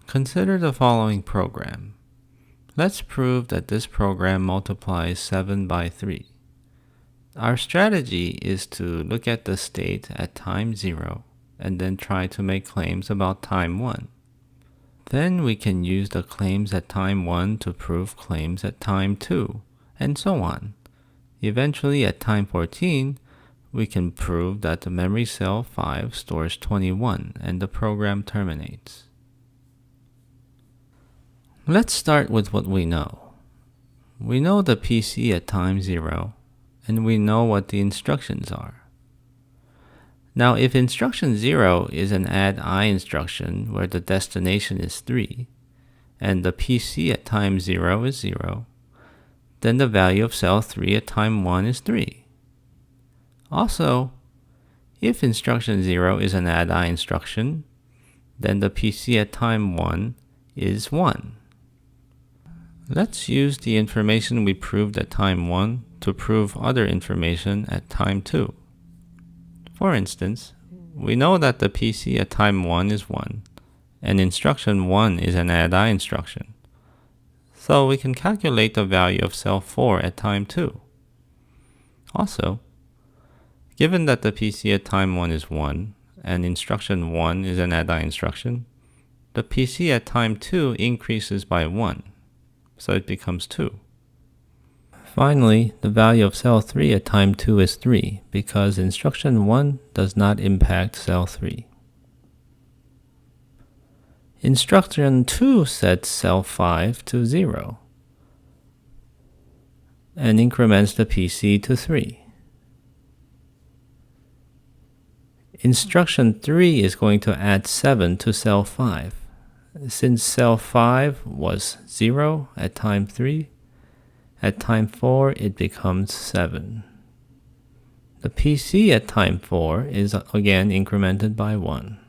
Consider the following program. Let's prove that this program multiplies 7 by 3. Our strategy is to look at the state at time 0 and then try to make claims about time 1. Then we can use the claims at time 1 to prove claims at time 2, and so on. Eventually, at time 14, we can prove that the memory cell 5 stores 21 and the program terminates. Let's start with what we know. We know the PC at time 0, and we know what the instructions are. Now, if instruction 0 is an add I instruction where the destination is 3, and the PC at time 0 is 0, then the value of cell 3 at time 1 is 3. Also, if instruction 0 is an add I instruction, then the PC at time 1 is 1. Let's use the information we proved at time 1 to prove other information at time 2. For instance, we know that the PC at time 1 is 1, and instruction 1 is an add I instruction. So we can calculate the value of cell 4 at time 2. Also, given that the PC at time 1 is 1, and instruction 1 is an add I instruction, the PC at time 2 increases by 1. So it becomes 2. Finally, the value of cell 3 at time 2 is 3 because instruction 1 does not impact cell 3. Instruction 2 sets cell 5 to 0 and increments the PC to 3. Instruction 3 is going to add 7 to cell 5. Since cell 5 was 0 at time 3, at time 4 it becomes 7. The PC at time 4 is again incremented by 1.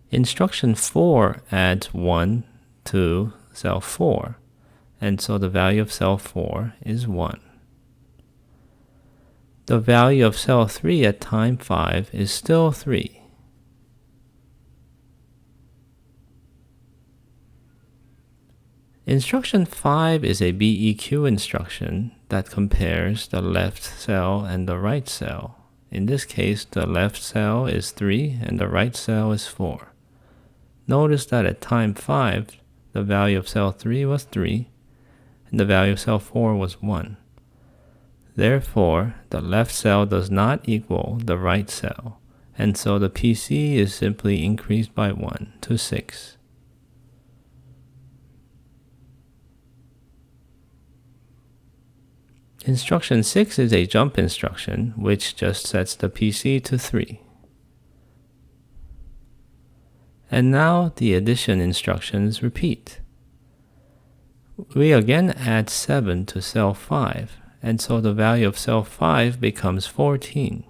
Instruction 4 adds 1 to cell 4, and so the value of cell 4 is 1. The value of cell 3 at time 5 is still 3. Instruction 5 is a BEQ instruction that compares the left cell and the right cell. In this case, the left cell is 3 and the right cell is 4. Notice that at time 5, the value of cell 3 was 3 and the value of cell 4 was 1. Therefore, the left cell does not equal the right cell, and so the PC is simply increased by 1 to 6. Instruction 6 is a jump instruction, which just sets the PC to 3. And now the addition instructions repeat. We again add 7 to cell 5, and so the value of cell 5 becomes 14.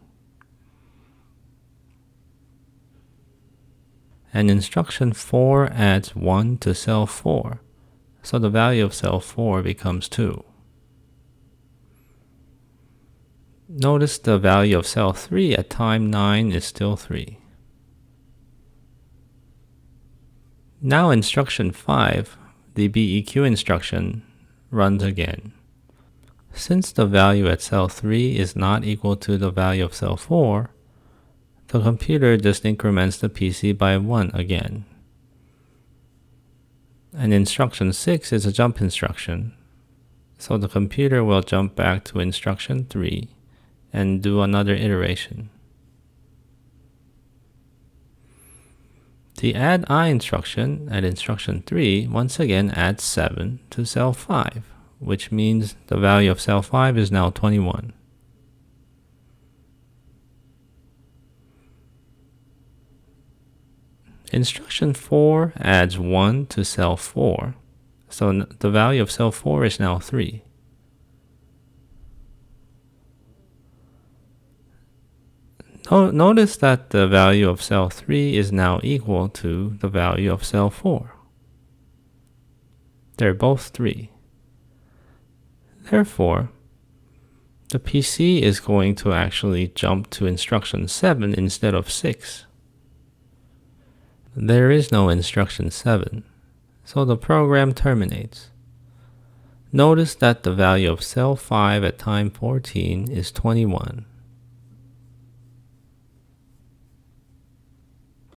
And instruction 4 adds 1 to cell 4, so the value of cell 4 becomes 2. Notice the value of cell 3 at time 9 is still 3. Now instruction 5, the BEQ instruction, runs again. Since the value at cell 3 is not equal to the value of cell 4, the computer just increments the PC by 1 again. And instruction 6 is a jump instruction, so the computer will jump back to instruction 3 and do another iteration. The add I instruction at instruction 3 once again adds 7 to cell 5, which means the value of cell 5 is now 21. Instruction 4 adds 1 to cell 4, so the value of cell 4 is now 3. Notice that the value of cell 3 is now equal to the value of cell 4. They're both 3. Therefore, the PC is going to actually jump to instruction 7 instead of 6. There is no instruction 7, so the program terminates. Notice that the value of cell 5 at time 14 is 21.